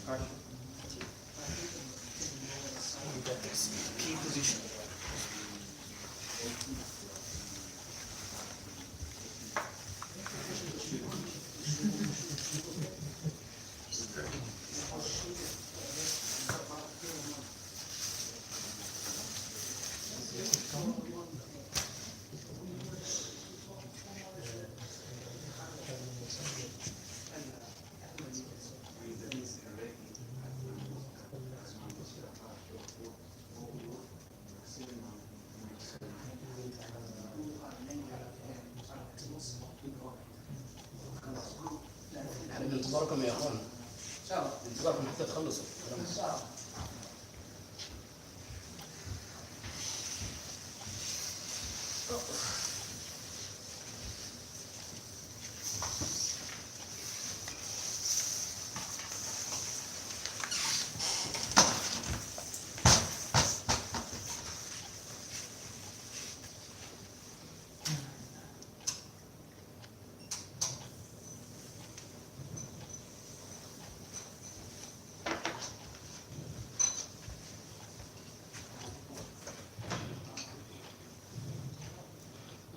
Key position. احنا بانتظاركم يا اخوان. بانتظاركم حتى تخلصوا.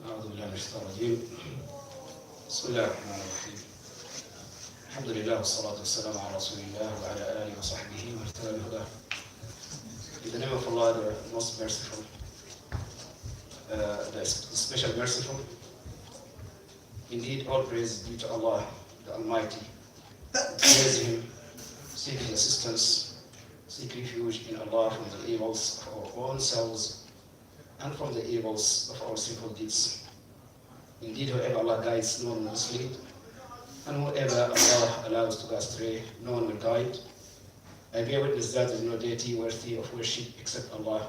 أعوذ بالله من الشيطان الرجيم. بسم الله الرحمن الرحيم. الحمد لله والصلاة والسلام على رسول الله وعلى آله وصحبه ومن اهتدى بهداه. In the name of Allah, the most merciful, the special merciful. Indeed, all praise is due to Allah, the Almighty. Praise Him, seek His assistance, seek refuge in Allah from the evils of our own selves and from the evils of our sinful deeds. Indeed, whoever Allah guides, no one will mislead, and whoever Allah allows to go astray, no one will guide. I bear witness that there is no deity worthy of worship except Allah,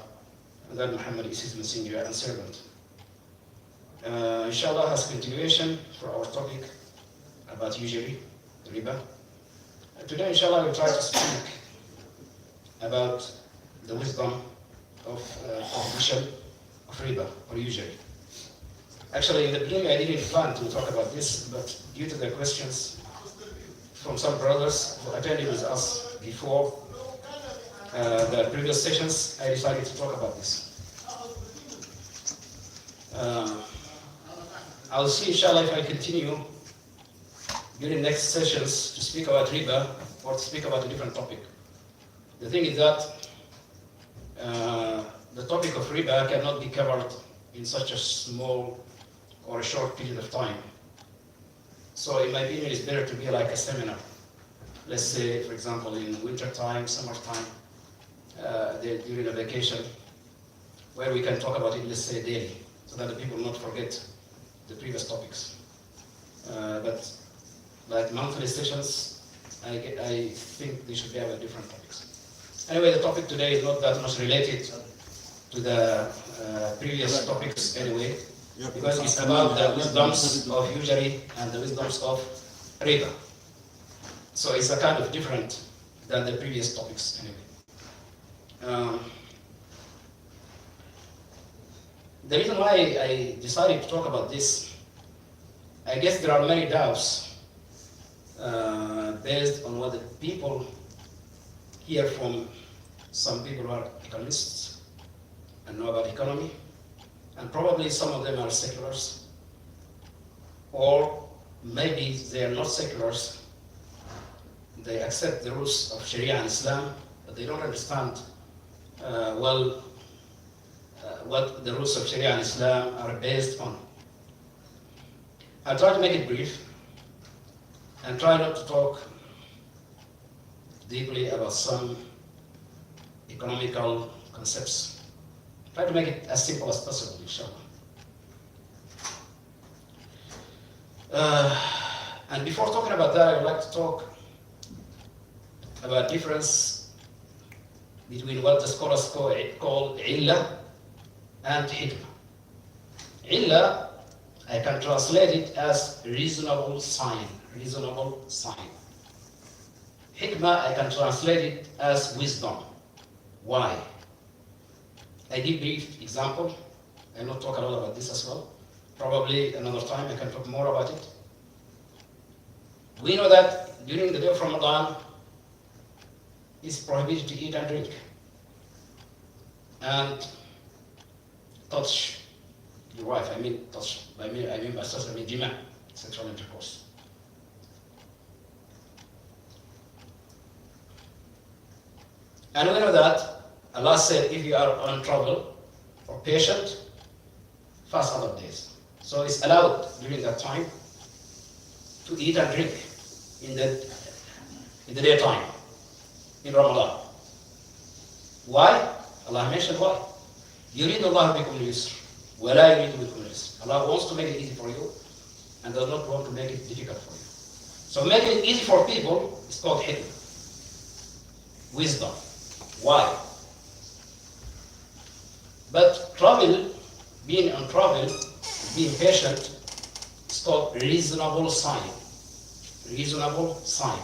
and that Muhammad is His messenger and servant. Inshallah, as continuation for our topic about usury, Riba. Today, inshallah, we'll try to speak about the wisdom of prohibition of riba or usury. Actually, in the beginning, I didn't plan to talk about this, but due to the questions from some brothers who attended with us before the previous sessions, I decided to talk about this. I'll see, inshallah, if I continue during next sessions to speak about riba or to speak about a different topic. The thing is that the topic of riba cannot be covered in such a small or a short period of time. So in my opinion, it's better to be like a seminar. Let's say, for example, in winter time, summer time, during a vacation, where we can talk about it, let's say, daily, so that the people will not forget the previous topics. But like monthly sessions, I think they should be about different topics. Anyway, the topic today is not that much related to the previous topics anyway, because it's about the wisdoms of usury and the wisdoms of riba. So it's a kind of different than the previous topics anyway. The reason why I decided to talk about this, I guess there are many doubts based on what the people hear from some people who are economists and know about economy, and probably some of them are seculars, or maybe they are not seculars. They accept the rules of Sharia and Islam, but they don't understand what the rules of Sharia and Islam are based on. I'll try to make it brief and try not to talk deeply about some economical concepts. Try to make it as simple as possible, inshallah. And before talking about that, I would like to talk about difference between what the scholars call illa and hikmah. Illa, I can translate it as reasonable sign, reasonable sign. Hikmah, I can translate it as wisdom. Why? I give brief example. I will not talk a lot about this as well. Probably another time I can talk more about it. We know that during the day of Ramadan, it's prohibited to eat and drink. And touch your wife, I mean touch, I mean by touch, I mean jima, sexual intercourse. And we know that Allah said if you are on trouble or patient, fast other days. So it's allowed during that time to eat and drink in the daytime, in Ramadan. Why? Allah mentioned why. يريد الله بكم اليسر ولا يريد بكم العسر. Allah wants to make it easy for you and does not want to make it difficult for you. So making it easy for people is called hikmah, wisdom. Why? But travel, being on travel, being patient, is called reasonable sign. Reasonable sign.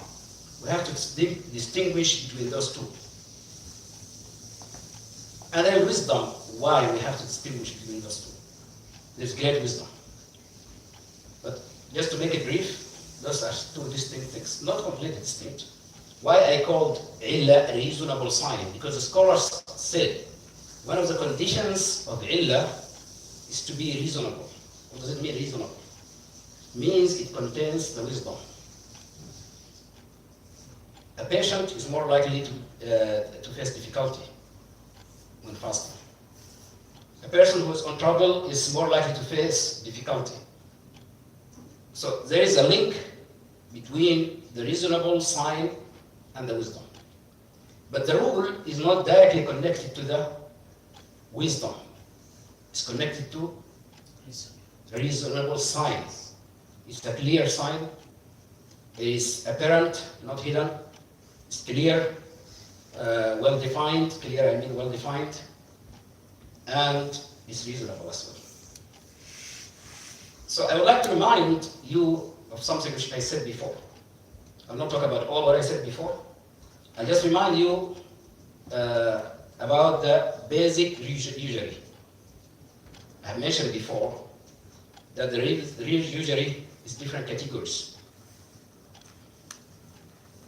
We have to distinguish between those two. And then wisdom, why we have to distinguish between those two. There's great wisdom. But just to make it brief, those are two distinct things, not completely distinct. Why I called illa a reasonable sign? Because the scholars said one of the conditions of illa is to be reasonable. What does it mean, reasonable? It means it contains the wisdom. A patient is more likely to face difficulty when fasting. A person who is on trouble is more likely to face difficulty. So there is a link between the reasonable sign and the wisdom. But the rule is not directly connected to the wisdom. It's connected to reasonable sign. It's a clear sign. It is apparent, not hidden. It's clear, well-defined. Clear, I mean well-defined. And it's reasonable as well. So I would like to remind you of something which I said before. I'll not talk about all what I said before. I'll just remind you about the basic usury. I have mentioned before that the real usury is different categories.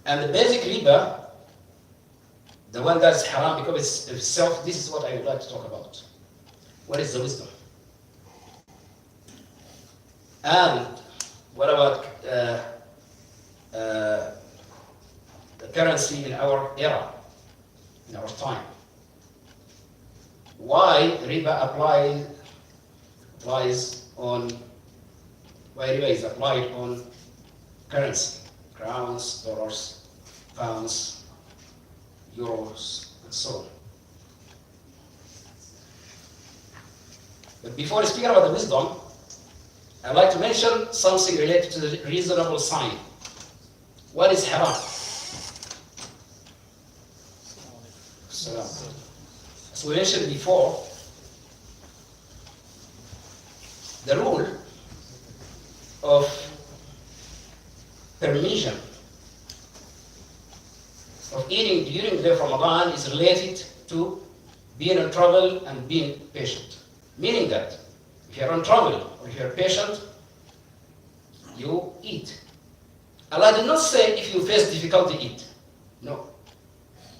And the basic riba, the one that's haram because it's itself, this is what I would like to talk about. What is the wisdom? And what about the currency in our era, in our time? Why riba is applied on currency, crowns, dollars, pounds, euros, and so on. But before speaking about the wisdom, I'd like to mention something related to the reasonable sign. What is haram? So, as we mentioned before, the rule of permission of eating during the day of Ramadan is related to being in trouble and being patient. Meaning that if you're on trouble or if you're patient, you eat. Allah did not say if you face difficulty, eat. No.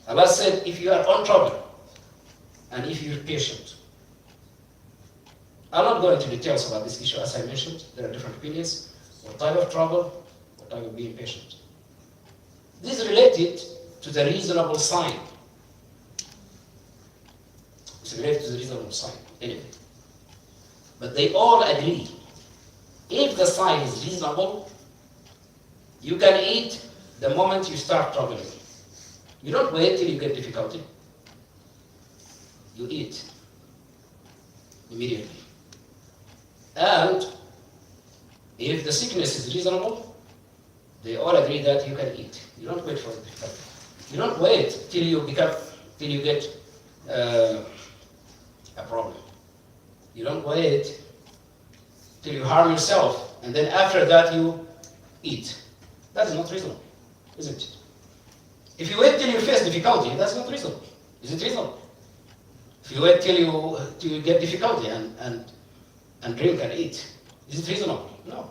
Allah said if you are on trouble and if you're patient. I'm not going into details about this issue as I mentioned. There are different opinions. What type of trouble, what type of being patient. This is related to the reasonable sign. It's related to the reasonable sign, anyway. But they all agree. If the sign is reasonable, you can eat the moment you start troubling. You don't wait till you get difficulty. You eat immediately. And if the sickness is reasonable, they all agree that you can eat. You don't wait for the difficulty. You don't wait till you get a problem. You don't wait till you harm yourself, and then after that you eat. That is not reasonable, isn't it? If you wait till you face difficulty, that's not reasonable. Is it reasonable? If you wait till you get difficulty and drink and eat, is it reasonable? No.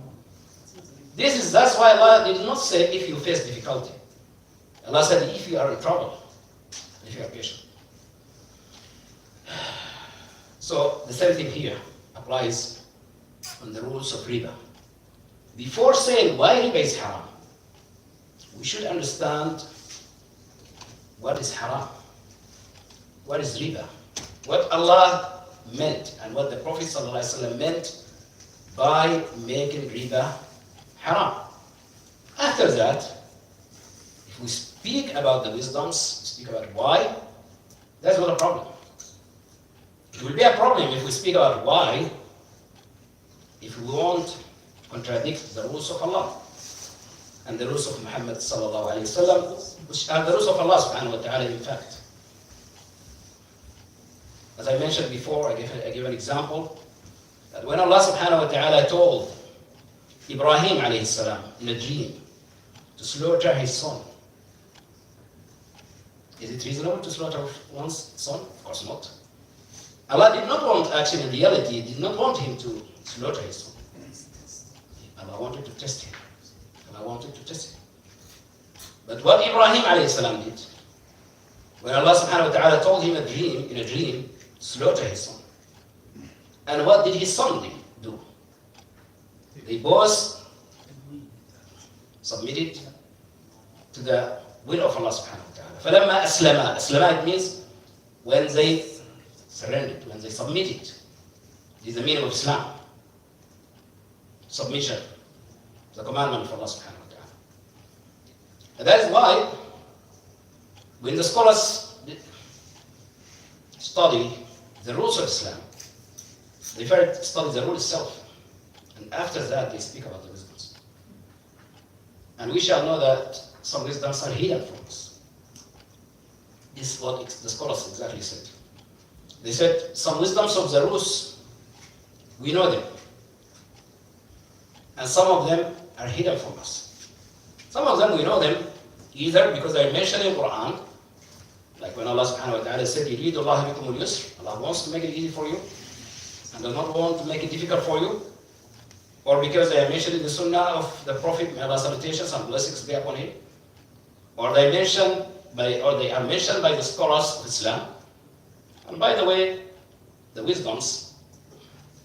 That's why Allah did not say if you face difficulty. Allah said if you are in trouble. bifurcation. So the same thing here applies on the rules of riba. Before saying why riba is haram, we should understand what is haram, what is riba, what Allah meant and what the Prophet ﷺ meant by making riba haram. After that, if we speak about the wisdoms, speak about why, that's not a problem. It will be a problem if we speak about why, if we won't contradict the rules of Allah and the rules of Muhammad sallallahu alayhi wasallam, which are the rules of Allah subhanahu wa ta'ala in fact. As I mentioned before, I give an example, that when Allah subhanahu wa ta'ala told Ibrahim alayhi salam in a dream to slaughter his son, is it reasonable to slaughter one's son? Of course not. Allah did not want, actually in reality, did not want him to slaughter his son. Allah wanted to test him. Allah wanted to test him. But what Ibrahim alayhi salam did, when Allah subhanahu wa ta'ala told him in a dream, slaughter his son. And what did his son do? They both submitted to the will of Allah subhanahu wa ta'ala. فَلَمَّا أَسْلَمَا. Aslama, it means when they surrendered, when they submitted. This is the meaning of Islam. Submission. The commandment of Allah subhanahu wa ta'ala. And that is why when the scholars study the rules of Islam, they first study the rule itself. And after that they speak about the wisdoms. And we shall know that some wisdoms are hidden from us. This is what the scholars exactly said. They said some wisdoms of the rules, we know them. And some of them are hidden from us. Some of them we know them either because they are mentioned in Quran, like when Allah subhanahu wa ta'ala said, يُرِيدُ اللَّهُ بِكُمُ الْيُسْرَ. Allah wants to make it easy for you and does not want to make it difficult for you. Or because they are mentioned in the Sunnah of the Prophet, may Allah's salutations and blessings be upon him. Or they are mentioned by the scholars of Islam. And by the way, the wisdoms,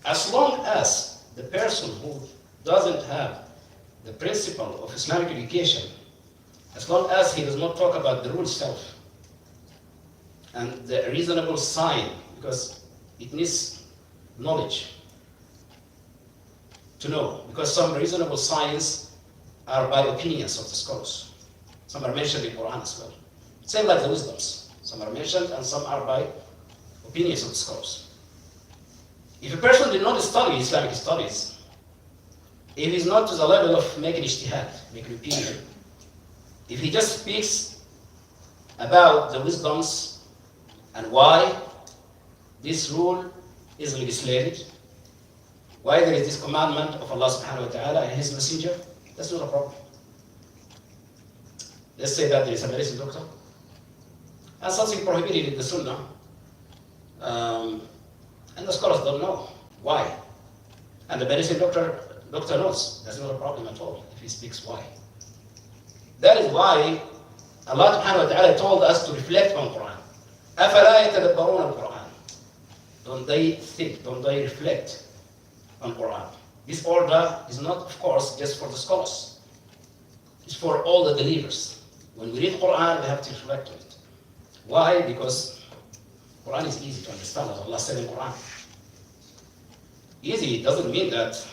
as long as the person who doesn't have the principle of Islamic education, as long as he does not talk about the rule itself and the reasonable sign, because it needs knowledge to know, because some reasonable signs are by opinions of the scholars. Some are mentioned in Quran as well. Same like the wisdoms. Some are mentioned and some are by opinions of the scholars. If a person did not study Islamic studies, if he's not to the level of making ijtihad, making opinion, if he just speaks about the wisdoms and why this rule is legislated, why there is this commandment of Allah subhanahu wa ta'ala and His Messenger, that's not a problem. Let's say that there is a medicine doctor and something prohibited in the Sunnah, and the scholars don't know why. And the medicine doctor knows. That's not a problem at all if he speaks why. That is why Allah subhanahu wa ta'ala told us to reflect on Quran. أَفَلَا يَتَدَبَّرُونَ الْقُرْآنَ. Don't they think, don't they reflect on Quran? This order is not, of course, just for the scholars. It's for all the believers. When we read Quran, we have to reflect on it. Why? Because Quran is easy to understand, as Allah said in Quran. Easy doesn't mean that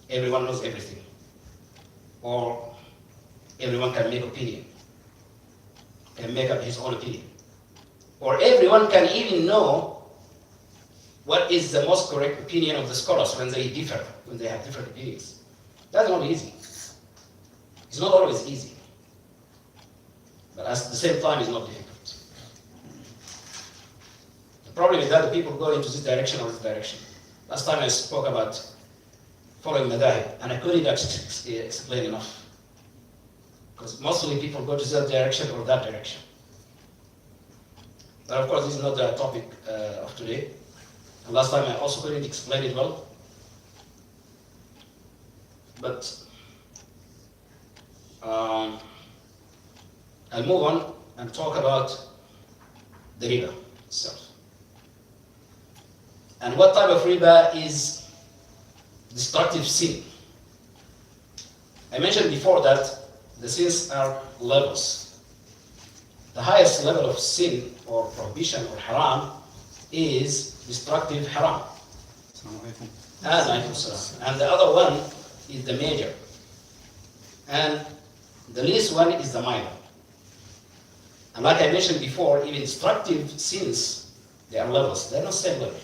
everyone knows everything, or everyone can make opinion, can make up his own opinion, or everyone can even know what is the most correct opinion of the scholars when they differ, when they have different opinions. That's not easy. It's not always easy, but at the same time, it's not difficult. The problem is that the people go into this direction or this direction. Last time I spoke about following madahib, and I couldn't explain enough. Because mostly people go to that direction or that direction. But of course, this is not the topic of today. And last time I also couldn't explain it well. But I'll move on and talk about the riba itself. And what type of riba is destructive sin? I mentioned before that the sins are levels. The highest level of sin or prohibition or haram is destructive haram. And the other one is the major. And the least one is the minor. And like I mentioned before, even destructive sins, they are levels. They're not same level.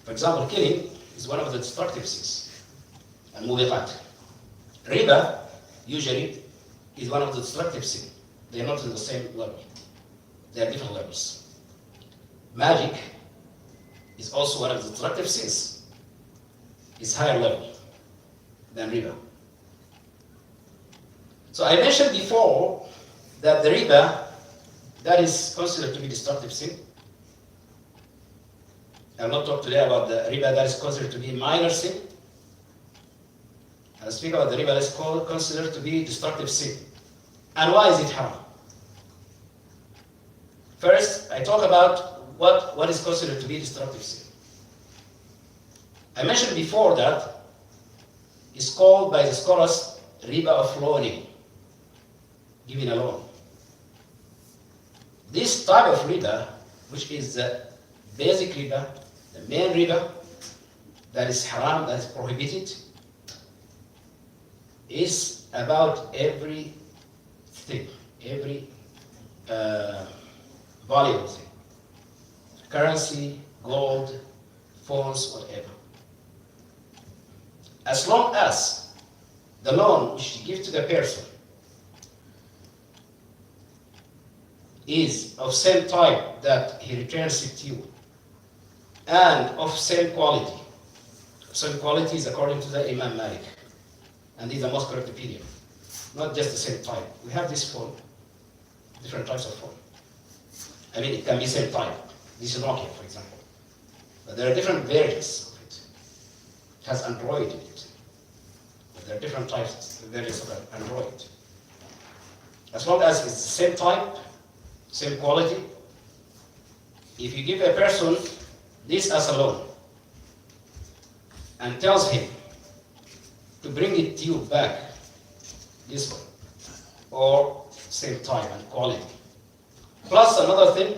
For example, killing is one of the destructive sins. And mubiqat. Riba, usually, is one of the destructive sins. They are not in the same level. They are different levels. Magic is also one of the destructive sins. It's higher level than riba. So I mentioned before that the riba, that is considered to be destructive sin. I will not talk today about the riba that is considered to be minor sin. I'll speak about the riba that is considered to be destructive sin. And why is it haram? First, I talk about what is considered to be destructive sin. I mentioned before that it's called by the scholars riba of loaning, giving a loan. This type of riba, which is the basic riba, the main riba, that is haram, that is prohibited, is about every thing, every valuable thing. Currency, gold, phones, whatever. As long as the loan which you give to the person is of same type that he returns it to you, and of same quality. Same quality is according to the Imam Malik, and this is the most correct opinion. Not just the same type. We have this phone, different types of phone. I mean, it can be same type. This is Nokia, for example. But there are different variants of it. It has Android in it. But there are different types, variants of Android. As long as it's the same type, same quality, if you give a person this as a loan and tells him to bring it to you back, this one, or same type and quality, plus another thing,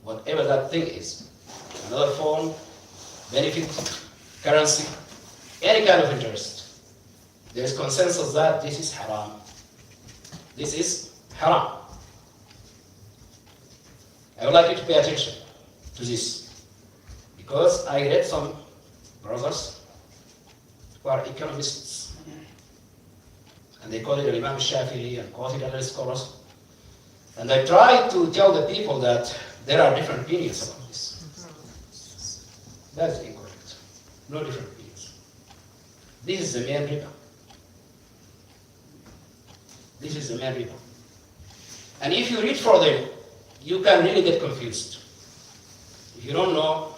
whatever that thing is, another phone, benefit, currency, any kind of interest, there is consensus that this is haram. This is haram. I would like you to pay attention to this, because I read some brothers who are economists, and they call it Imam Shafi'i and quoted other scholars, and I try to tell the people that there are different opinions about this. That is incorrect. No different opinions. This is the main riba. This is the main riba. And if you read for them, you can really get confused. If you don't know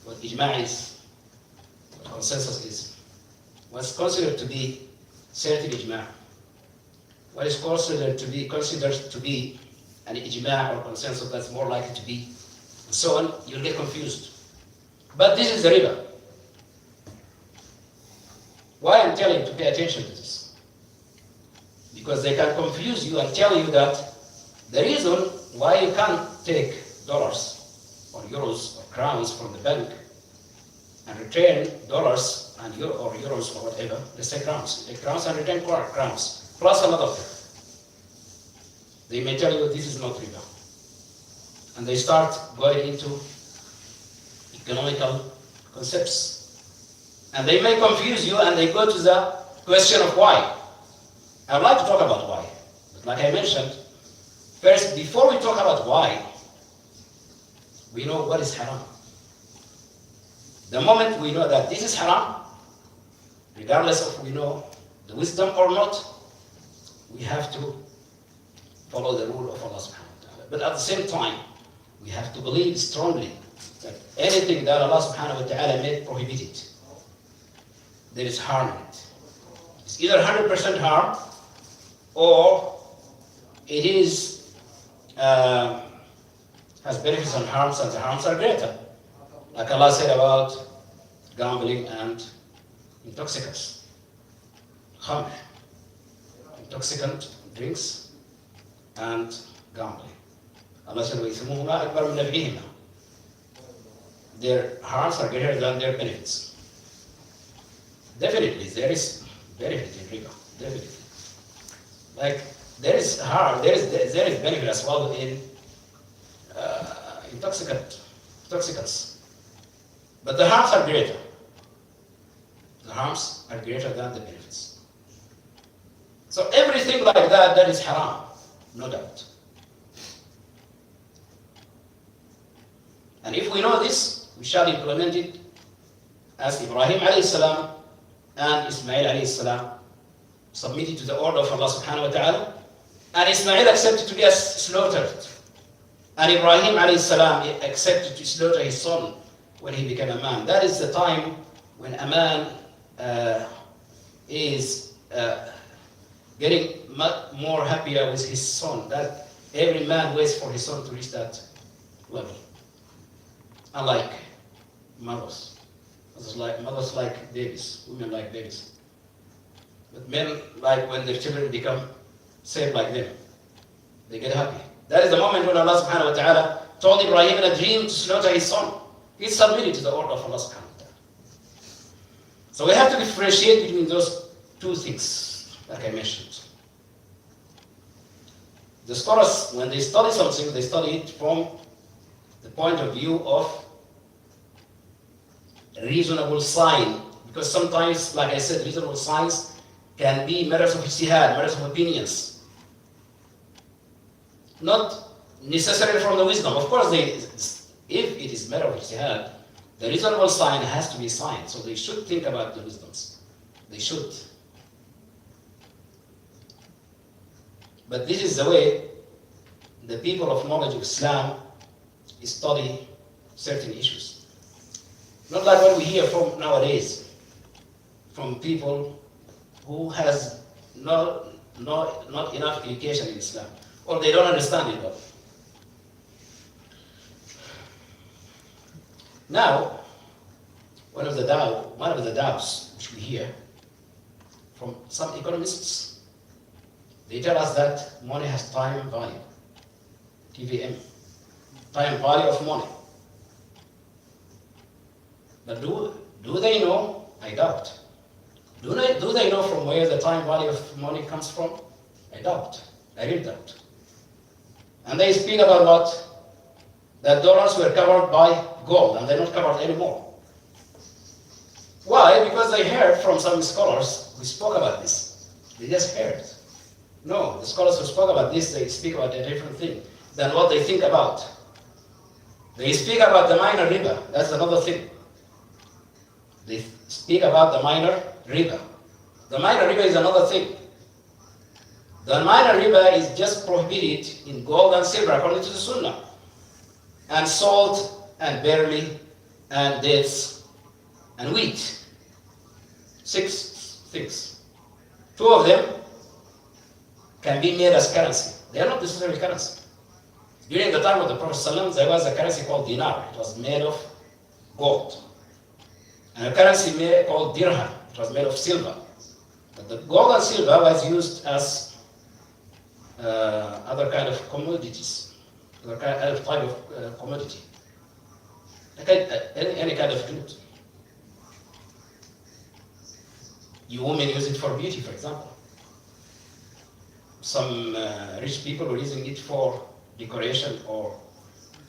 what ijma' is, what consensus is, what's considered to be certain ijma', what is considered to be an ijma' or consensus that's more likely to be, and so on, you'll get confused. But this is the riba. Why I'm telling you to pay attention to this? Because they can confuse you and tell you that the reason why you can't take dollars or euros or crowns from the bank and return dollars and or euros or whatever, let's say crowns. Take crowns and return crowns, plus another thing. They may tell you this is not riba. And they start going into economical concepts. And they may confuse you and they go to the question of why. I'd like to talk about why. But like I mentioned, first, before we talk about why, we know what is haram. The moment we know that this is haram, regardless of we know the wisdom or not, we have to follow the rule of Allah subhanahu wa ta'ala. But at the same time, we have to believe strongly that anything that Allah subhanahu wa ta'ala made prohibited, there is harm in it. It's either 100% harm, or it is has benefits and harms, and the harms are greater. Like Allah said about gambling and intoxicants. Khamr, intoxicant drinks, and gambling. Allah said, وَإِثْمُهُمَا أَكْبَرُ مِنْ نَفْعِهِمَا. Their harms are greater than their benefits. Definitely, there is benefit in riba. Definitely. Like, there is benefit as well in intoxicants. But the harms are greater. The harms are greater than the benefits. So everything like that, that is haram, no doubt. And if we know this, we shall implement it as Ibrahim alayhi salam and Ismail alayhi salam submitted to the order of Allah subhanahu wa ta'ala, and Ismail accepted to be slaughtered. And Ibrahim alayhi salam accepted to slaughter his son when he became a man. That is the time when a man is getting much more happier with his son. That every man waits for his son to reach that level. Unlike mothers. Mothers like babies, women like babies. But men like when their children become same like them. They get happy. That is the moment when Allah subhanahu wa ta'ala told Ibrahim in a dream to slaughter his son. He submitted to the order of Allah subhanahu wa ta'ala. So we have to differentiate between those two things, like I mentioned. The scholars, when they study something, they study it from the point of view of reasonable sign. Because sometimes, like I said, reasonable signs can be matters of ijtihad, matters of opinions. Not necessarily from the wisdom. Of course, if it is matter of ijtihad, the reasonable sign has to be a sign. So they should think about the wisdoms. They should. But this is the way the people of knowledge of Islam study certain issues. Not like what we hear from nowadays, from people who has not enough education in Islam, or they don't understand it well. Now, one of the doubts which we hear from some economists, they tell us that money has time value, TVM, time value of money. But do they know? I doubt. Do they know from where the time value of money comes from? I doubt. I really doubt. And they speak about what? That dollars were covered by gold, and they're not covered anymore. Why? Because they heard from some scholars who spoke about this. They just heard. No, the scholars who spoke about this, they speak about a different thing than what they think about. They speak about the minor riba. That's another thing. They speak about the minor riba. The minor riba is another thing. The minor riba is just prohibited in gold and silver according to the Sunnah. And salt and barley and dates and wheat. 6 things. 2 of them can be made as currency. They are not necessarily currency. During the time of the Prophet ﷺ, there was a currency called dinar. It was made of gold. And a currency called dirham. It was made of silver. But the gold and silver was used as other kind of commodities, other type of commodity, any kind of good. You women use it for beauty, for example. Some rich people were using it for decoration or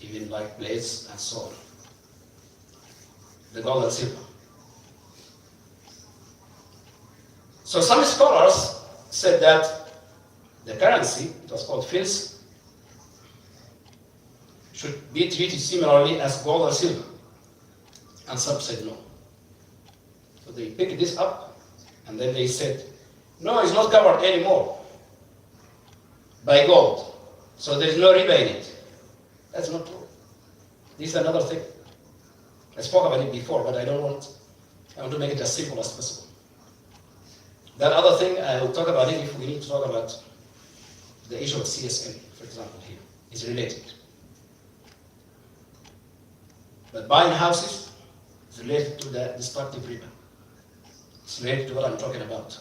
even like plates and so on. The gold and silver. So some scholars said that the currency, it was called fils, should be treated similarly as gold and silver. And some said no. So they picked this up and then they said, no, it's not covered anymore by gold. So there's no riba in it. That's not true. This is another thing. I spoke about it before, but I want to make it as simple as possible. That other thing, I will talk about it if we need to talk about the issue of CSM, for example, here. is related. But buying houses is related to the destructive riba. It's related to what I'm talking about.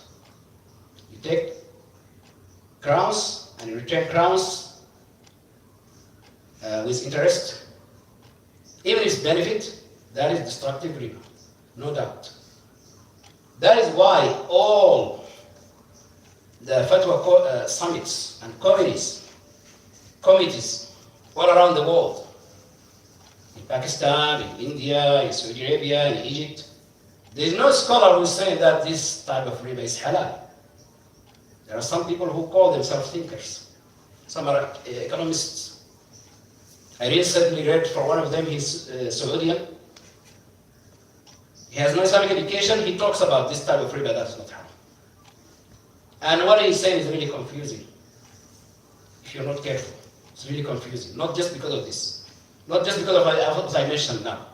You take crowns and you return crowns with interest. Even if it's benefit, that is destructive riba, no doubt. That is why all the fatwa summits and committees all around the world, in Pakistan, in India, in Saudi Arabia, in Egypt, there is no scholar who is saying that this type of riba is halal. There are some people who call themselves thinkers. Some are economists. I recently read for one of them, he's Saudian. He has no Islamic education, he talks about this type of riba that is not haram. And what he's saying is really confusing. If you're not careful, it's really confusing. Not just because of this. Not just because of what I mentioned now.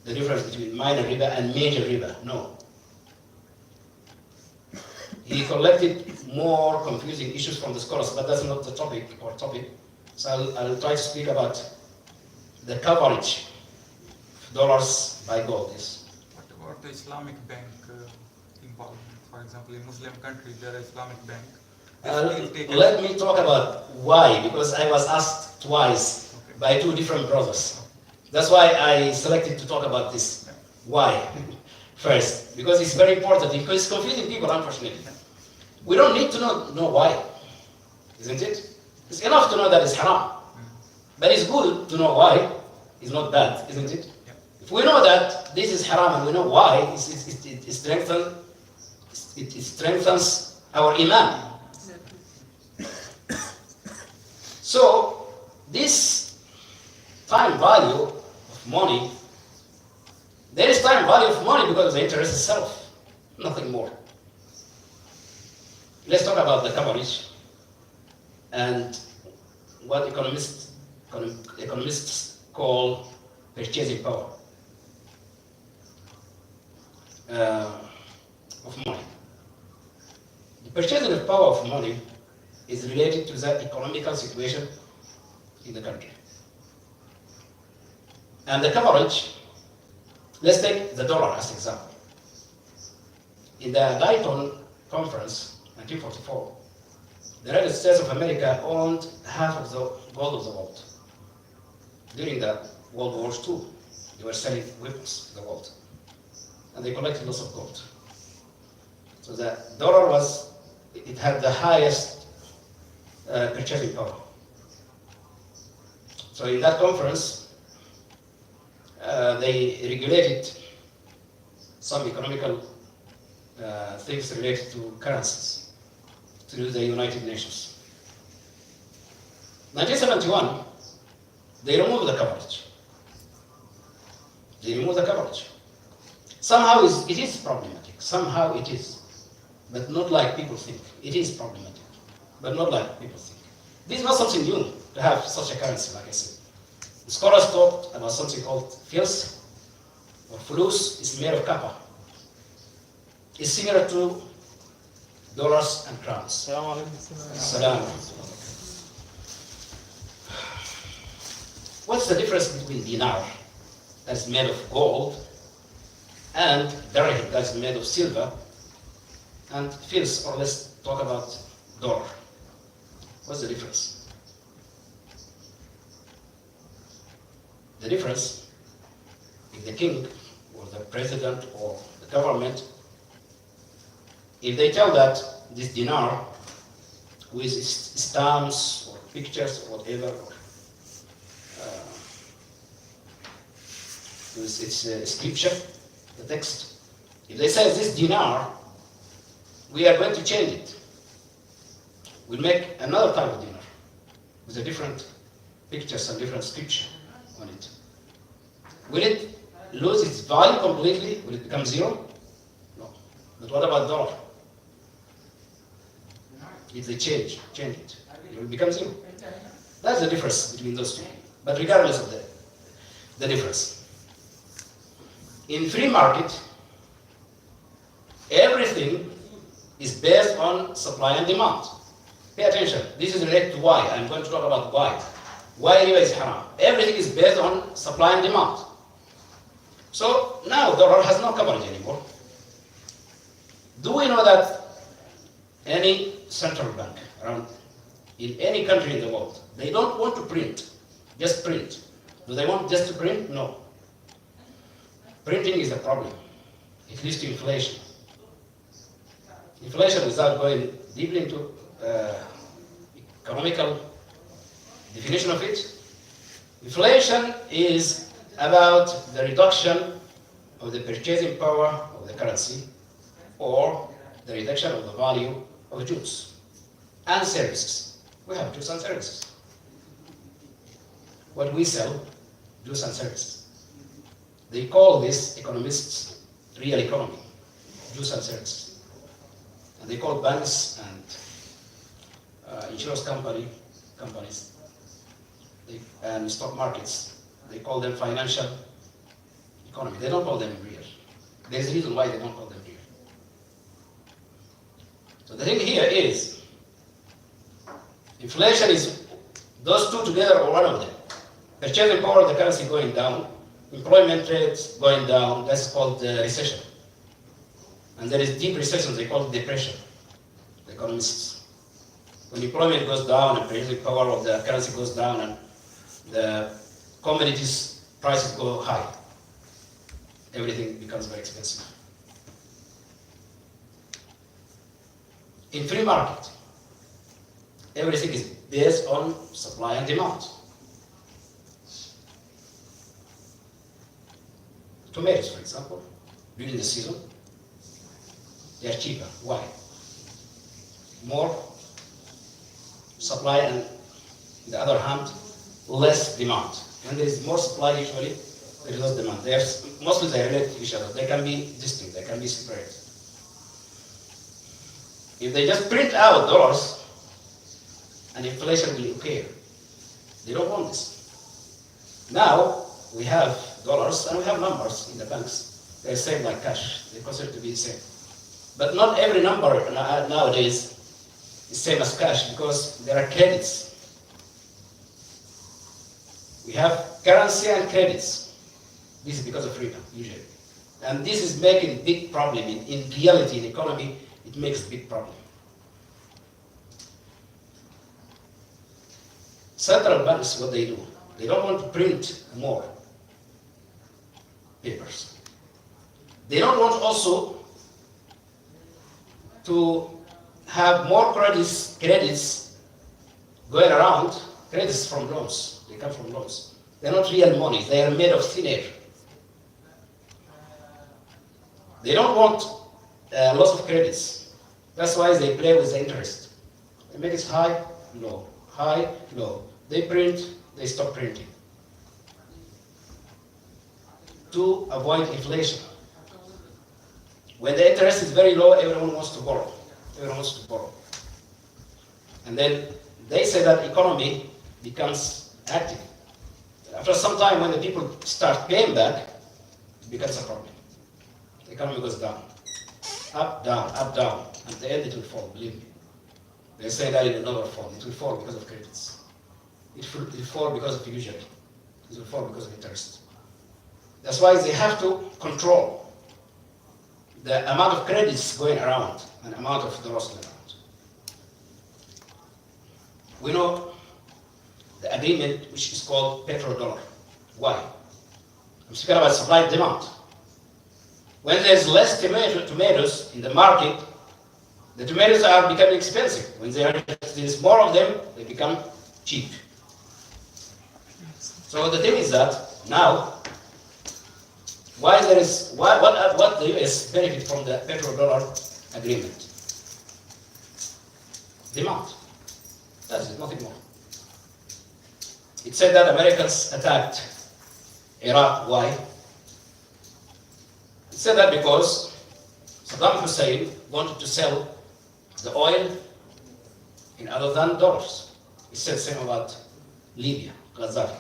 The difference between minor riba and major riba. No. He collected more confusing issues from the scholars, but that's not the topic. So I'll try to speak about the coverage of dollars by gold. Yes. What about the Islamic bank involvement? For example, in Muslim countries, there are Islamic bank. Let me talk about why, because I was asked twice by two different brothers. That's why I selected to talk about this. Why? First, because it's very important, because it's confusing people, unfortunately. We don't need to know why, isn't it? It's enough to know that it's haram. But it's good to know why. It's not bad, isn't it? Yeah. If we know that this is haram and we know why, it strengthens our iman. So, this time value of money, there is time value of money because of the interest itself, nothing more. Let's talk about the coverage and what economists call purchasing power of money. The purchasing of power of money is related to the economical situation in the country. And the coverage, let's take the dollar as an example. In the Dayton Conference, 1944, the United States of America owned half of the gold of the world. During the World War II, they were selling weapons to the world. And they collected lots of gold. So the dollar it had the highest purchasing power. So in that conference, they regulated some economical things related to currencies through the United Nations. 1971, they removed the coverage. Somehow it is problematic. Somehow it is. But not like people think. It is problematic. But not like people think. This is not something new to have such a currency, like I said. The scholars talked about something called fils or fulus. It's made of copper. It's similar to dollars and crowns. Salam. What's the difference between dinar, that's made of gold, and dirham, that's made of silver, and fils, or let's talk about dollar? What's the difference? The difference, if the king or the president or the government, if they tell that this dinar with its stamps or pictures or whatever, with its scripture, the text, if they say this dinar, we are going to change it. We'll make another type of dinar with a different pictures and different scripture on it. Will it lose its value completely? Will it become zero? No. But what about dollar? If they change it, it will become zero. That's the difference between those two. But regardless of the difference, in free market, everything is based on supply and demand. Pay attention. This is related to why. I'm going to talk about why. Why riba is haram? Everything is based on supply and demand. So now dollar has no coverage anymore. Do we know that any central bank around in any country in the world, they don't want to print, just print. Do they want just to print? No. Printing is a problem. It leads to inflation. Inflation, without going deeply into economical definition of it, inflation is about the reduction of the purchasing power of the currency or the reduction of the value of goods and services. We have goods and services. What we sell, goods and services. They call this, economists, real economy, goods and services. And they call banks and insurance companies and stock markets, they call them financial economy. They don't call them real. There's a reason why they don't call them real. So the thing here is, inflation is those two together or one of them. Purchasing power of the currency going down, employment rates going down, that's called recession. And there is deep recession, they call it depression, the economists. When employment goes down and purchasing power of the currency goes down and the commodities prices go high, everything becomes very expensive. In free market, everything is based on supply and demand. Tomatoes, for example, during the season, they are cheaper. Why? More supply and, on the other hand, less demand. When there is more supply, usually there is less demand. Mostly they relate to each other. They can be distinct, they can be separated. If they just print out dollars, and inflation will occur. They don't want this. Now, we have dollars and we have numbers in the banks. They're same like cash. They consider to be the same. But not every number nowadays is same as cash because there are credits. We have currency and credits. This is because of Riba, usually. And this is making a big problem. In reality, in economy, it makes a big problem. Central banks, what they do, they don't want to print more papers. They don't want also to have more credits going around, credits from loans. They come from loans. They're not real money. They are made of thin air. They don't want lots of credits. That's why they play with the interest. They make it high, low, high, low. They print, they stop printing. To avoid inflation. When the interest is very low, everyone wants to borrow. Everyone wants to borrow. And then they say that economy becomes active. After some time, when the people start paying back, it becomes a problem. The economy goes down. Up, down, up, down. And at the end, it will fall, believe me. They say that it will never fall. It will fall because of credits. It will fall because of usury. It will fall because of interest. That's why they have to control the amount of credits going around and amount of dollars going around. We know the agreement which is called petrodollar. Why? I'm speaking about supply and demand. When there's less tomatoes in the market, the tomatoes are becoming expensive. When there's more of them, they become cheap. So the thing is that now, what the US benefit from the petrodollar agreement? Demand. That's it, nothing more. It said that Americans attacked Iraq. Why? It said that because Saddam Hussein wanted to sell the oil in other than dollars. It said the same about Libya, Gaddafi.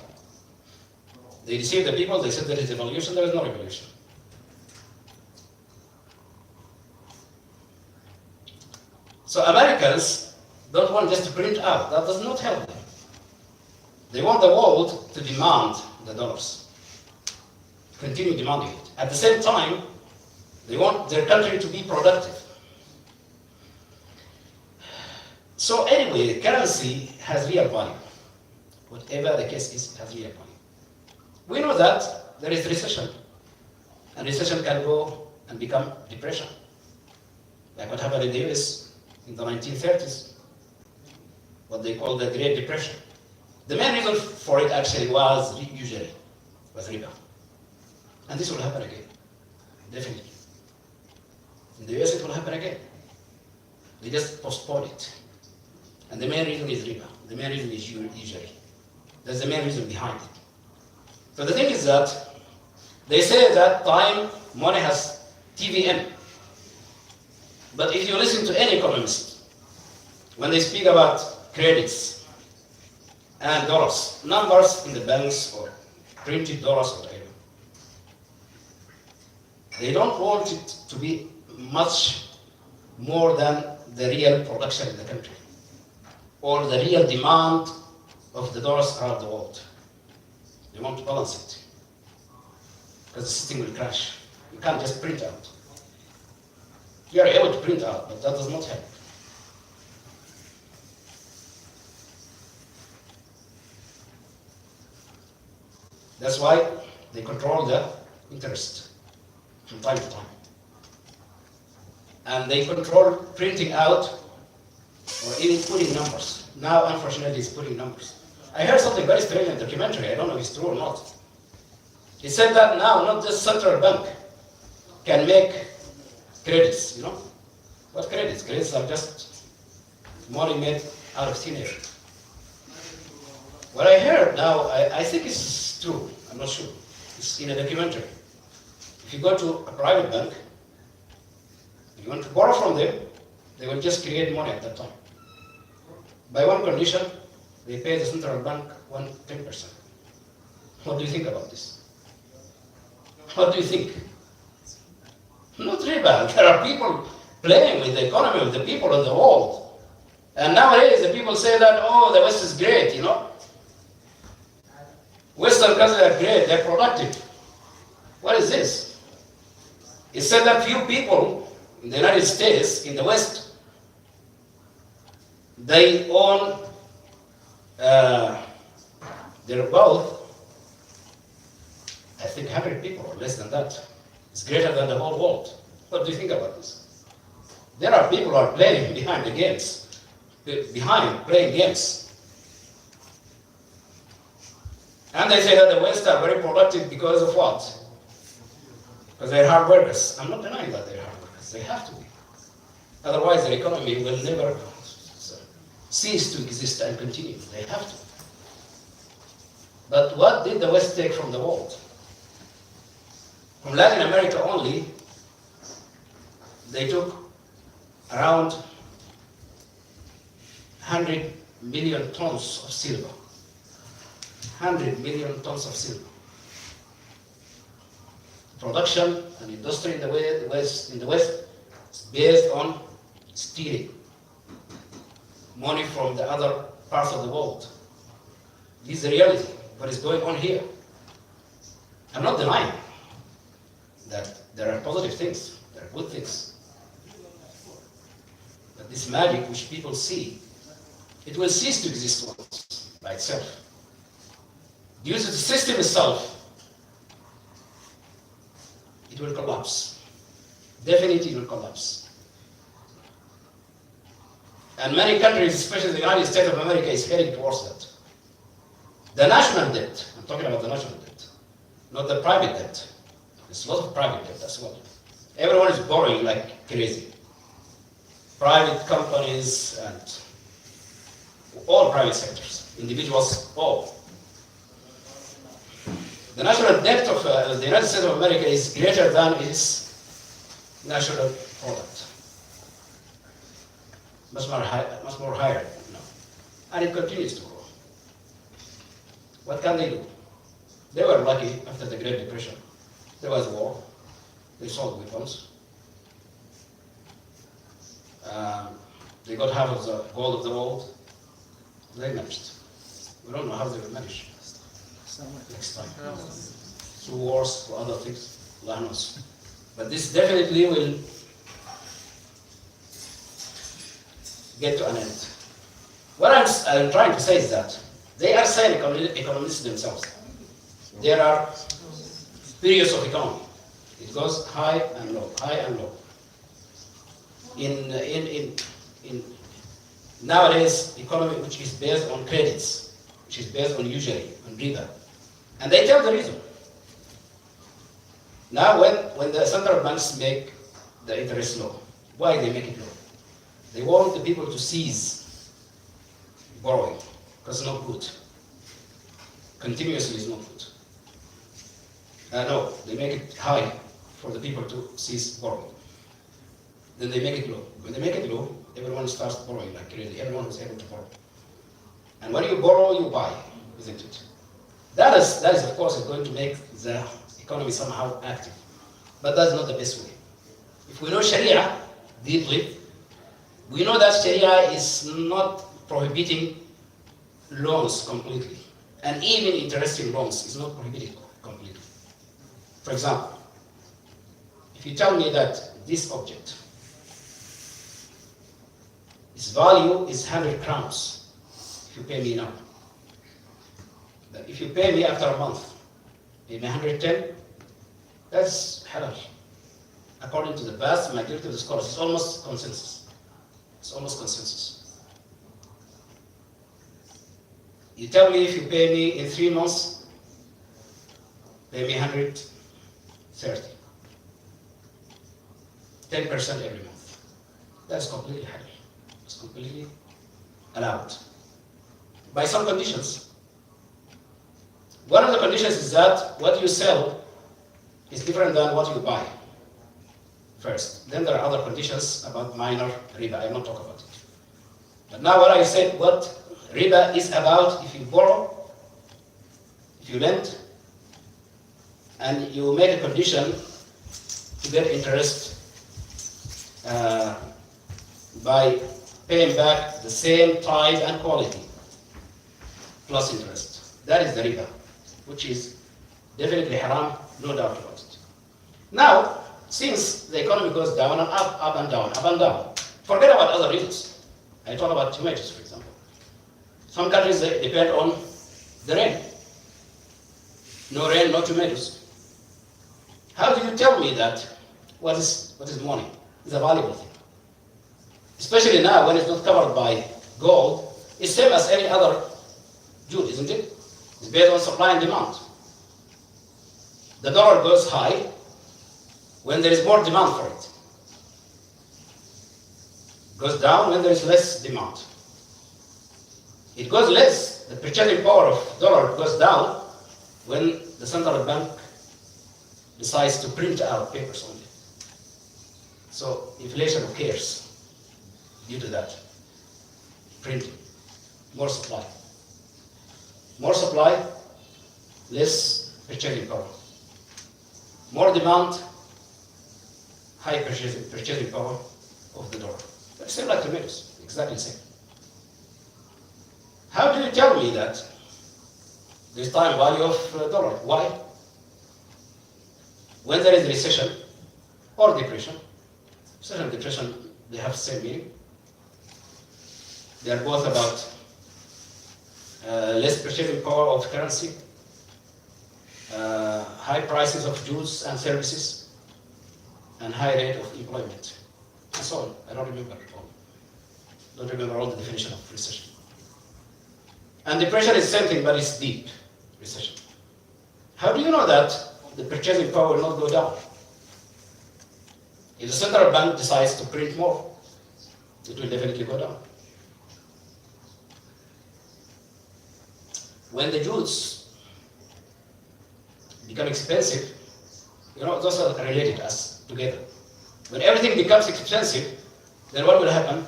They deceived the people, they said there is a revolution, there is no revolution. So Americans don't want just to print out, that does not help them. They want the world to demand the dollars, continue demanding it. At the same time, they want their country to be productive. So anyway, currency has real value. Whatever the case is, it has real value. We know that there is recession, and recession can go and become depression, like what happened in the US in the 1930s, what they call the Great Depression. The main reason for it actually was Riba. And this will happen again, definitely. In the US it will happen again. They just postpone it. And the main reason is Riba. The main reason is usury. That's the main reason behind it. So the thing is that they say that time, money has TVM. But if you listen to any economist, when they speak about credits and dollars, numbers in the banks or printed dollars or whatever, they don't want it to be much more than the real production in the country or the real demand of the dollars around the world. They want to balance it because the system will crash. You can't just print out. You are able to print out, but that does not help. That's why they control the interest from time to time. And they control printing out or even putting numbers. Now, unfortunately, it's putting numbers. I heard something very strange in the documentary. I don't know if it's true or not. It said that now not just central bank can make credits, you know? What credits? Credits are just money made out of thin air. What I heard now, I think it's true. I'm not sure. It's in a documentary. If you go to a private bank, if you want to borrow from them, they will just create money at that time. By one condition, they pay the central bank 10%. What do you think about this? What do you think? Not riba. There are people playing with the economy of the people of the world. And nowadays, the people say that, oh, the West is great, you know. Western countries are great, they're productive. What is this? It said that few people in the United States, in the West, they own their wealth, I think 100 people or less than that. It's greater than the whole world. What do you think about this? There are people who are playing behind the games, behind playing games. And they say that the West are very productive because of what? Because they're hard workers. I'm not denying that they're hard workers. They have to be. Otherwise, their economy will never cease to exist and continue. They have to. But what did the West take from the world? From Latin America only, they took around 100 million tons of silver. 100 million tons of silver. Production and industry in the West is based on stealing money from the other parts of the world. This is the reality, what is going on here. I'm not denying that there are positive things, there are good things. But this magic which people see, it will cease to exist once by itself. Due to the system itself, it will collapse. Definitely it will collapse. And many countries, especially the United States of America, is heading towards that. The national debt, I'm talking about the national debt, not the private debt. There's a lot of private debt as well. Everyone is borrowing like crazy. Private companies and all private sectors, individuals, all. The national debt of the United States of America is greater than its national product. Much more higher now. And it continues to grow. What can they do? They were lucky after the Great Depression. There was war. They sold weapons. They got half of the gold of the world. They managed. We don't know how they will manage next time. Through wars, through other things, Allah knows. But this definitely will get to an end. What I'm trying to say is that they are saying economists themselves. There are periods of economy. It goes high and low, high and low. In nowadays economy which is based on credits, which is based on usury, on Riba. And they tell the reason. Now when the central banks make the interest low, why they make it low? They want the people to cease borrowing, because it's not good. Continuously is not good. No, they make it high for the people to cease borrowing. Then they make it low. When they make it low, everyone starts borrowing like crazy. Everyone is able to borrow. And when you borrow, you buy, isn't it? That is of course going to make the economy somehow active. But that's not the best way. If we know Sharia deeply, we know that Sharia is not prohibiting loans completely. And even interesting loans is not prohibited completely. For example, if you tell me that this object, its value is 100 crowns, if you pay me now. But if you pay me after a month, pay me 110, that's halal. According to the vast majority of the scholars, it's almost consensus. It's almost consensus. You tell me if you pay me in 3 months, pay me 130. 10% every month. That's completely halal. It's completely allowed. By some conditions. One of the conditions is that what you sell is different than what you buy. First. Then there are other conditions about minor riba. I will not talk about it. But now what I said, what riba is about, if you borrow, if you lend, and you make a condition to get interest by paying back the same type and quality plus interest. That is the riba, which is definitely haram, no doubt about it. Now, since the economy goes down and up and down, up and down, forget about other reasons. I talk about tomatoes, for example. Some countries they depend on the rain. No rain, no tomatoes. How do you tell me that what is money is a valuable thing? Especially now when it's not covered by gold, it's same as any other good, isn't it? It's based on supply and demand. The dollar goes high when there is more demand for it. It goes down when there is less demand. It goes less, the purchasing power of dollar goes down when the central bank decides to print out papers only. So inflation occurs due to that. Printing, more supply. More supply, less purchasing power. More demand, high purchasing power of the dollar. But same like tomatoes, exactly the same. How do you tell me that there's time value of dollar? Why? When there is recession or depression, recession and depression, they have the same meaning. They are both about less purchasing power of currency, high prices of goods and services, and high rate of employment, and so on. I don't remember all. Don't remember all the definition of recession. And depression is the same thing, but it's deep recession. How do you know that the purchasing power will not go down? If the central bank decides to print more, it will definitely go down. When the goods become expensive, those are related us together. When everything becomes expensive, then what will happen?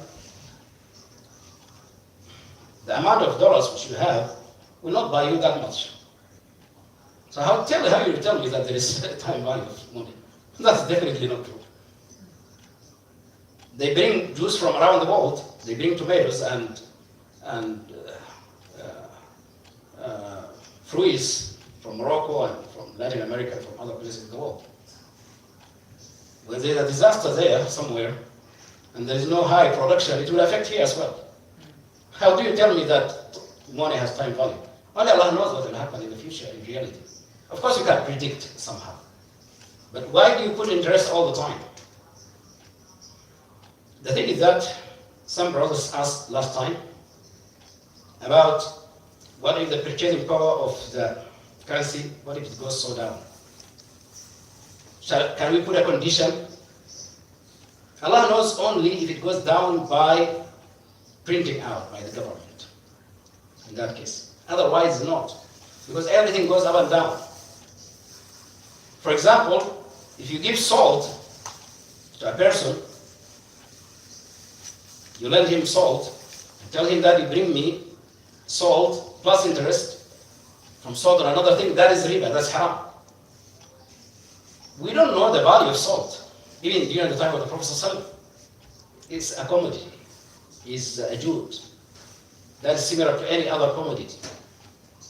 The amount of dollars which you have will not buy you that much. So how you tell me that there is a time value of money? That's definitely not true. They bring Jews from around the world. They bring tomatoes and fruits from Morocco and from Latin America and from other places in the world. When there's a disaster there somewhere, and there is no high production, it will affect here as well. How do you tell me that money has time value? Only Allah knows what will happen in the future in reality. Of course you can predict somehow. But why do you put interest all the time? The thing is that some brothers asked last time about what if the purchasing power of the currency, what if it goes so down? Can we put a condition? Allah knows only if it goes down by printing out by the government, in that case. Otherwise, not. Because everything goes up and down. For example, if you give salt to a person, you lend him salt, and tell him that you bring me salt plus interest from salt or another thing, that is riba, that's haram. We don't know the value of salt, even during the time of the Prophet ﷺ. It's a commodity, it's a jute. That is similar to any other commodity.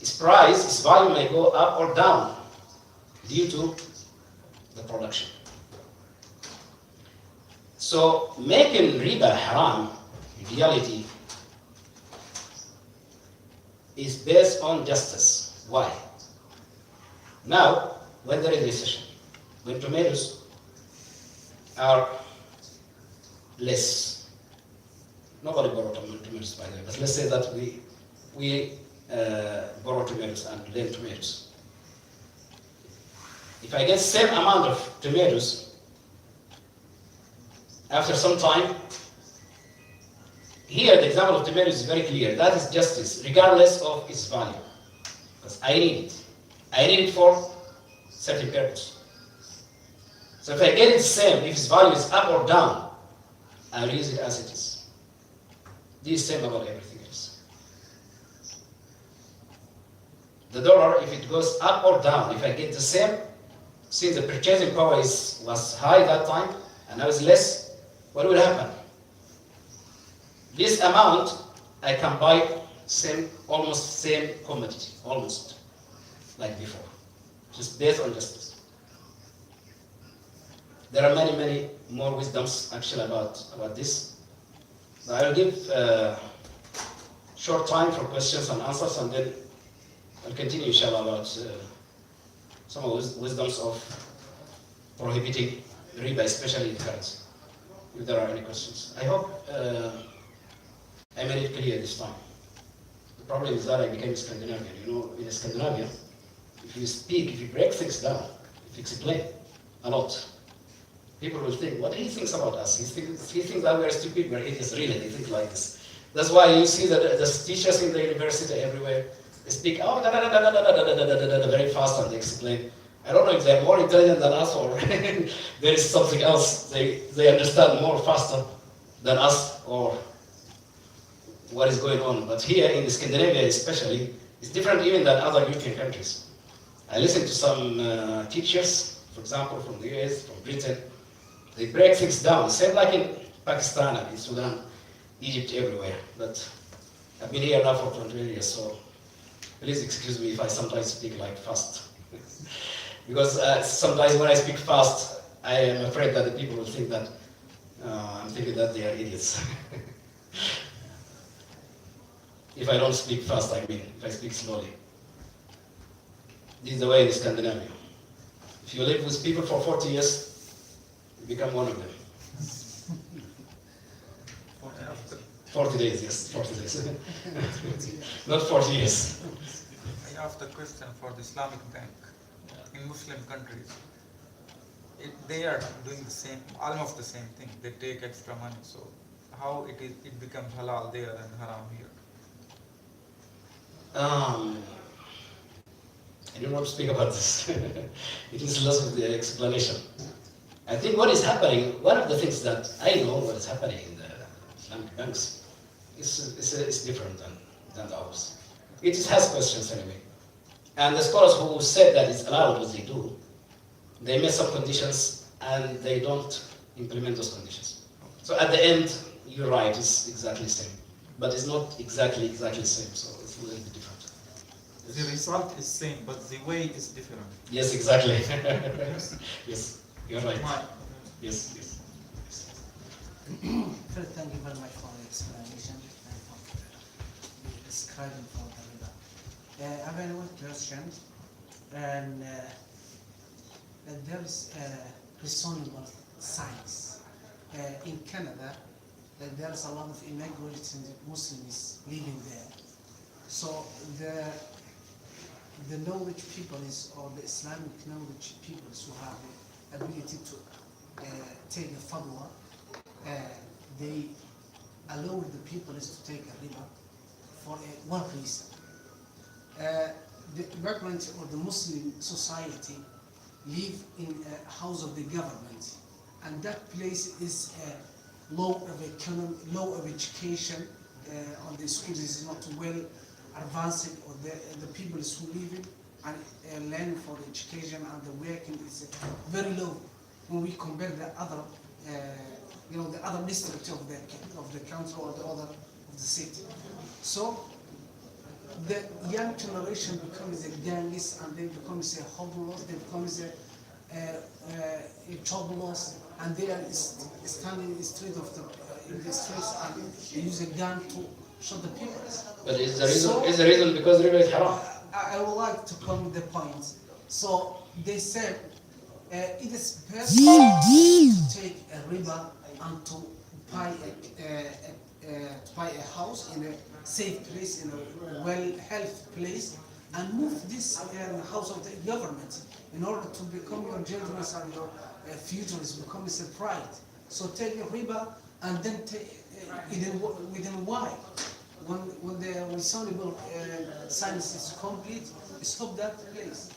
Its price, its value may go up or down due to the production. So making riba haram, in reality, is based on justice. Why? Now, when there is recession, when tomatoes are less, nobody borrowed tomatoes by the way, but let's say that we borrow tomatoes and lend tomatoes. If I get the same amount of tomatoes, after some time, here the example of tomatoes is very clear. That is justice, regardless of its value. Because I need it. I need it for certain purpose. So if I get it the same, if its value is up or down, I'll use it as it is. This is the same about everything else. The dollar, if it goes up or down, if I get the same, since the purchasing power was high that time, and now it's less, what will happen? This amount, I can buy almost same commodity, almost like before, just based on justice. There are many, many more wisdoms actually about this. But I will give short time for questions and answers, and then I'll continue, inshallah, about some of the wisdoms of prohibiting riba, especially in currency, if there are any questions. I hope I made it clear this time. The problem is that I became Scandinavian. You know, in Scandinavia, if you speak, if you break things down, if you explain a lot, people will think, what he thinks about us? He thinks that we're stupid, we're idiots, really, they think like this. That's why you see that the teachers in the university everywhere, they speak very fast and they explain. I don't know if they're more intelligent than us or there is something else. They understand more faster than us or what is going on. But here in Scandinavia especially, it's different even than other European countries. I listened to some teachers, for example, from the US, from Britain. They break things down, same like in Pakistan and in Sudan, Egypt, everywhere. But I've been here now for 20 years, so please excuse me if I sometimes speak like fast. Because sometimes when I speak fast, I am afraid that the people will think that I'm thinking that they are idiots. If I don't speak fast, I mean, if I speak slowly. This is the way in Scandinavia. If you live with people for 40 years, you become one of them. 40 days, yes, 40 days. Not 40 years. I asked a question for the Islamic Bank. In Muslim countries, they are doing the same, almost the same thing. They take extra money. So how it becomes halal there and haram here? I don't want to speak about this. It is lots of the explanation. I think what is happening, one of the things that I know what is happening in the Islamic banks is different than ours. It has questions anyway. And the scholars who said that it's allowed what they do, they make some conditions and they don't implement those conditions. So at the end, you're right, it's exactly the same. But it's not exactly the same, so it's a little bit different. The result is same, but the way is different. Yes, exactly. Yes, you're right. My- Yes, yes. First, thank you very much for the explanation and for describing for the river. I have one question, and there is reasonable science. In Canada, there is a lot of immigrants and Muslims living there. So the knowledge people is, or the Islamic knowledge people who have the ability to take a fatwa, they allow the people is to take a riba for one reason. The immigrants or the Muslim society live in a house of the government, and that place is low of economy, low of education, on the schools is not well advanced, or the people who live in and learn for the education and the working is very low when we compare the other, the other district of the country or the other of the city. So the young generation becomes a gangs, and they becomes a homeless, they becomes a jobless, and they are standing in the street of in the streets and they use a gun to shoot the people. But is the reason because riba is haram? I would like to come with the point. So they said it is best to take a riba and to buy a house in a safe place, in a well-healthy place, and move this house of the government in order to become your children and your future is becoming a pride. So take a riba and then take within why? When the reasonable science is complete, stop that place.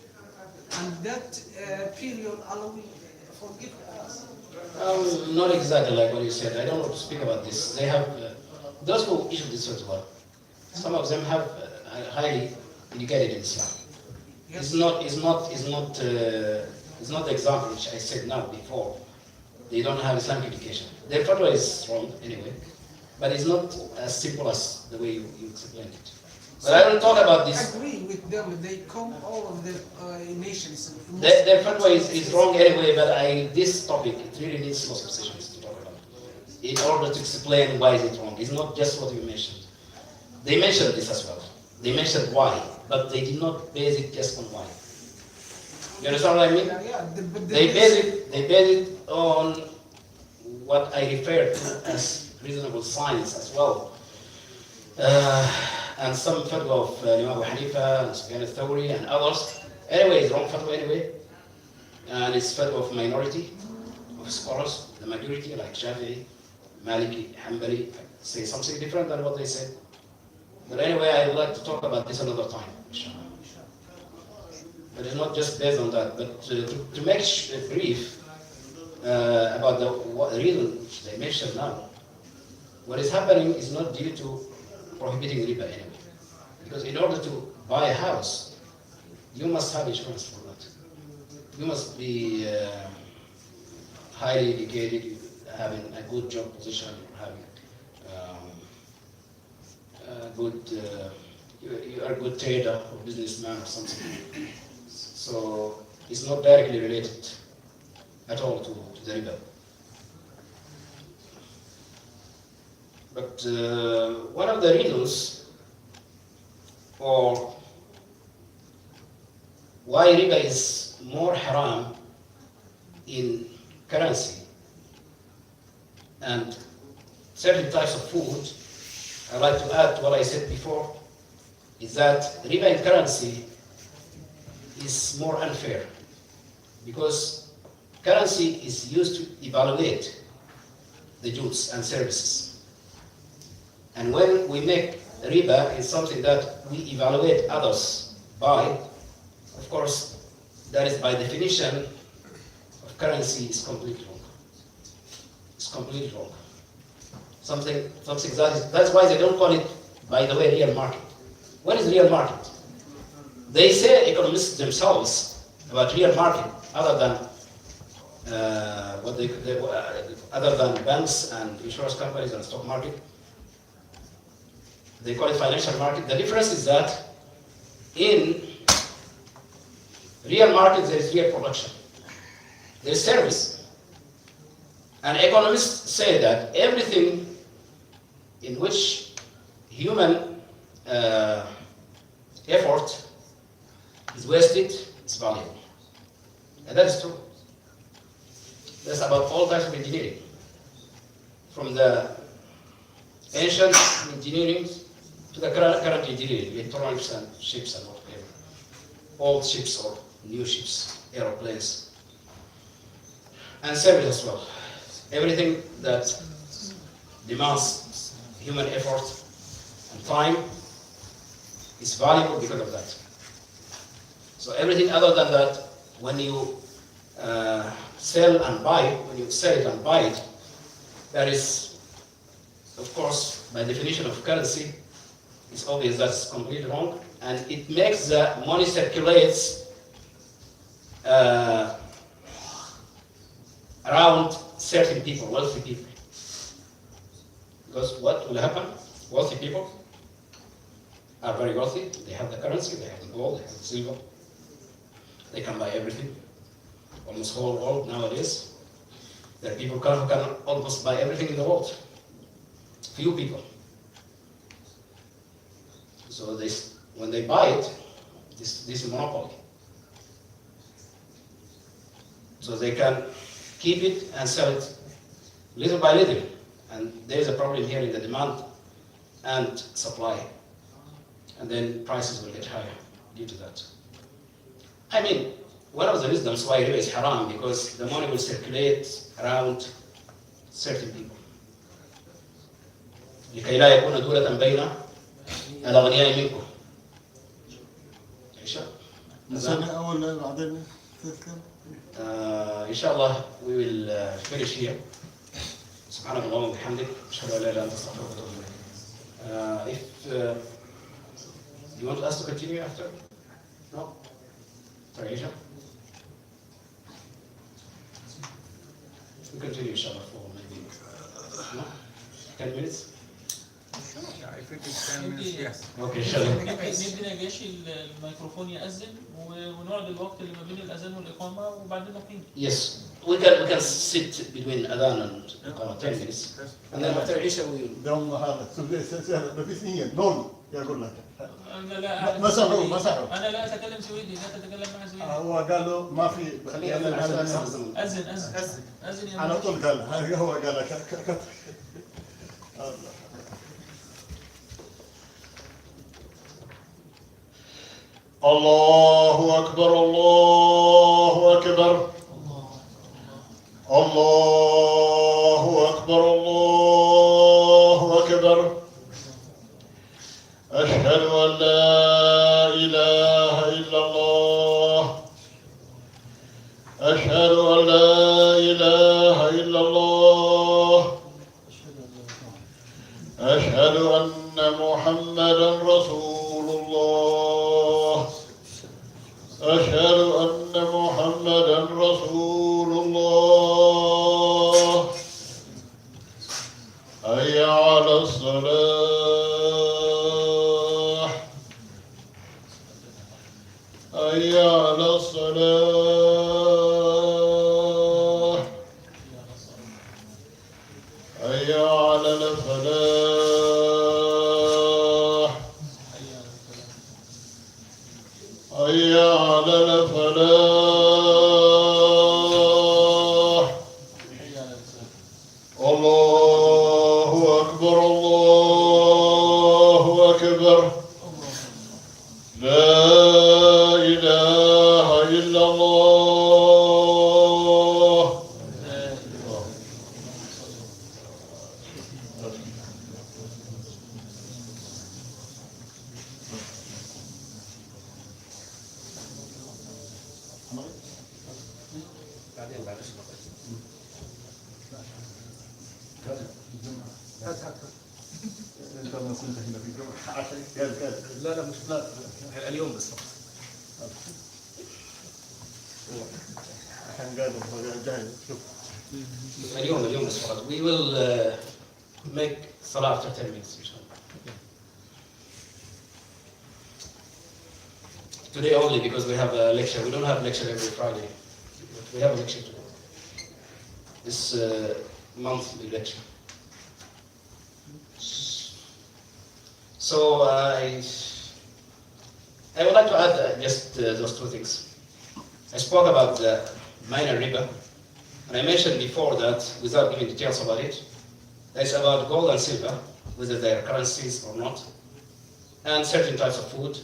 And that period allow forgive us. Not exactly like what you said. I don't want to speak about this. They have those who issue this fatwa. Some of them have highly educated in Islam. Yes. It's not the example which I said now before. They don't have Islamic education. Their fatwa is wrong anyway, but it's not as simple as the way you explained it. But I don't talk about this. I agree with them. They come all of the nations. Their fatwa is wrong anyway, but this topic, it really needs lots of sessions to talk about. In order to explain why is it wrong. It's not just what you mentioned. They mentioned this as well. They mentioned why, but they did not base it just on why. You understand what I mean? They base it on what I refer to as reasonable science as well. And some fatwa of Imam Abu Hanifa and Sufyan al-Thawri and others. Anyway, it's wrong fatwa anyway. And it's fatwa of minority of scholars. The majority, like Shafi'i, Maliki, Hanbali, say something different than what they said. But anyway, I would like to talk about this another time, inshallah. But it's not just based on that. But to make brief about the reason which they mentioned now, what is happening is not due to prohibiting riba anyway. Because in order to buy a house, you must have insurance for that. You must be highly educated, having a good job position, having you are a good trader or businessman or something. So it's not directly related at all to the riba. But one of the reasons for why riba is more haram in currency and certain types of food, I'd like to add to what I said before, is that riba in currency is more unfair because currency is used to evaluate the goods and services. And when we make riba in something that we evaluate others by, of course, that is by definition of currency is completely wrong. It's completely wrong. Something that's why they don't call it, by the way, real market. What is real market? They say economists themselves about real market, other than other than banks and insurance companies and stock market. They call it financial market. The difference is that in real market, there is real production. There is service. And economists say that everything in which human effort is wasted is valuable. And that is true. That's about all types of engineering. From the ancient engineering to the current engineering, electronics and ships and whatever. Old ships or new ships, aeroplanes, and service as well. Everything that demands human effort and time is valuable because of that. So everything other than that, when you sell and buy, when you sell it and buy it, that is, of course, by definition of currency, it's obvious that's completely wrong, and it makes the money circulates around certain people, wealthy people. Because what will happen? Wealthy people are very wealthy. They have the currency, they have the gold, they have the silver. They can buy everything. Almost whole world nowadays. There are people who can almost buy everything in the world. Few people. So when they buy it, this is monopoly. So they can keep it and sell it little by little. And there is a problem here in the demand and supply. And then prices will get higher due to that. I mean, one of the reasons why riba is haram, because the money will circulate around certain people. لكي لا يكون دولة بين الأغنياء منكم. إن شاء الله. إن شاء الله we will finish here. سبحانك اللهم وبحمدك أشهد أن لا إله إلا أنت أستغفرك وأتوب إليك. If you want us to continue after? No? Sorry, Aisha? We continue, inshallah, for maybe 10 minutes? Yeah, if it is 10 minutes, yes. Okay, inshallah. ندي نجاشي الميكروفون يأذن ونقعد الوقت اللي ما بين الأذان والإقامة وبعدين نقيم. Yes, we can sit between Adhan and Iqamah 10 minutes. And then after Isha we will... دوم هذا ما في سنين نون يقول لك أنا لا مسحوا أنا لا أتكلم سويدي، لا تتكلم مع سويدي. هو قال له ما في أذن على طول قال هو قال لك الله أكبر الله أكبر الله أكبر الله أكبر أشهد أن لا إله إلا الله أشهد أن لا إله إلا الله أشهد أن محمدا رسول الله أشهد أن محمدا رسول الله حي على الصلاة حي على الصلاة حي على الفلاح حي على الفلاح الله أكبر الله أكبر لا إله إلا الله لا مش لا اليوم بس فقط. عشان قالوا جاي شوف اليوم بس فقط. We will make salah after 10 minutes inshallah. today only because we have a lecture. We don't have lecture every Friday. But we have a lecture today. This monthly lecture. So I would like to add just those two things. I spoke about the minor riba, and I mentioned before that, without giving details about it, it's about gold and silver, whether they are currencies or not, and certain types of food.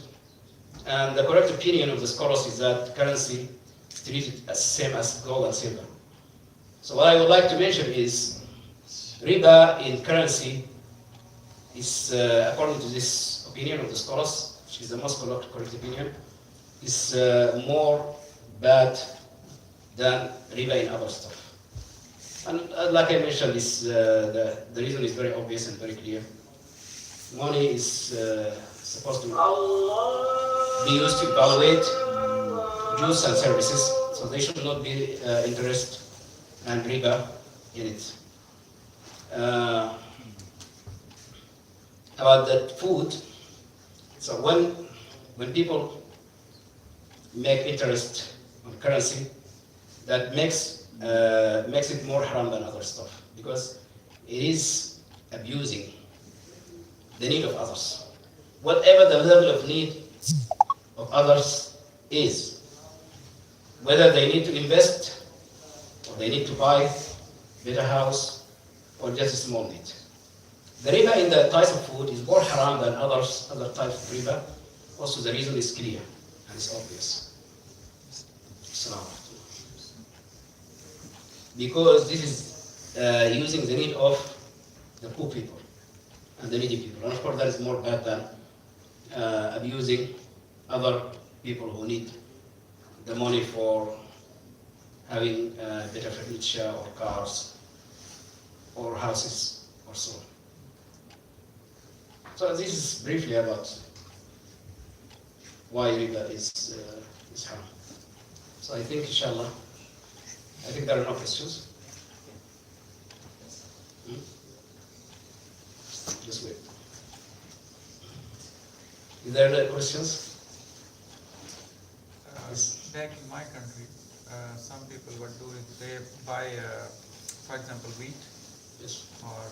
And the correct opinion of the scholars is that currency is treated as same as gold and silver. So what I would like to mention is riba in currency is, according to this opinion of the scholars, which is the most correct opinion, is more bad than riba in other stuff. And like I mentioned, the reason is very obvious and very clear. Money is supposed to be used to evaluate goods and services, so they should not be interest and riba in it. About the food, so when people make interest on currency, that makes it more haram than other stuff, because it is abusing the need of others. Whatever the level of need of others is, whether they need to invest, or they need to buy a better house, or just a small need. The riba in the types of food is more haram than other types of riba. Also, the reason is clear and it's obvious. Because this is using the need of the poor people and the needy people. And of course, that is more bad than abusing other people who need the money for having better furniture or cars or houses or so on. So this is briefly about why riba is haram. So I think, inshallah, there are no questions. Just wait. Is there any questions? Yes. Back in my country, some people what do is they buy, for example, wheat Yes. or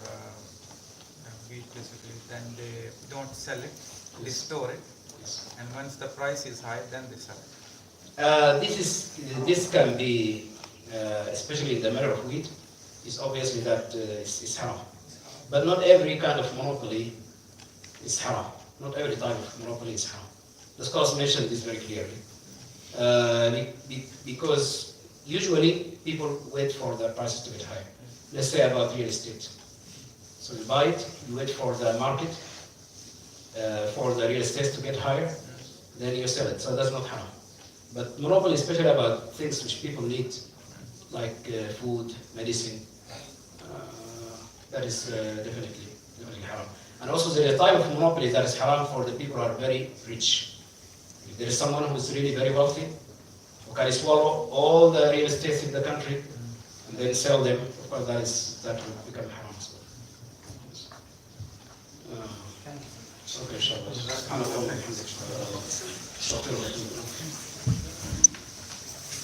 wheat basically, then they don't sell it, they store it, Yes. and once the price is high, then they sell it. This can be, especially in the matter of wheat, is obviously that is haram. But not every kind of monopoly is haram. Not every type of monopoly is haram. The scholars mentioned this very clearly. Because usually people wait for the prices to get higher. Let's say about real estate. So you buy it, you wait for the market, for the real estate to get higher, then you sell it. So that's not haram. But monopoly, especially about things which people need, like food, medicine, that is definitely haram. And also there is a type of monopoly that is haram for the people who are very rich. If there is someone who is really very wealthy, who can swallow all the real estate in the country and then sell them, of course that will become haram as well. Thank you. Okay, inshallah.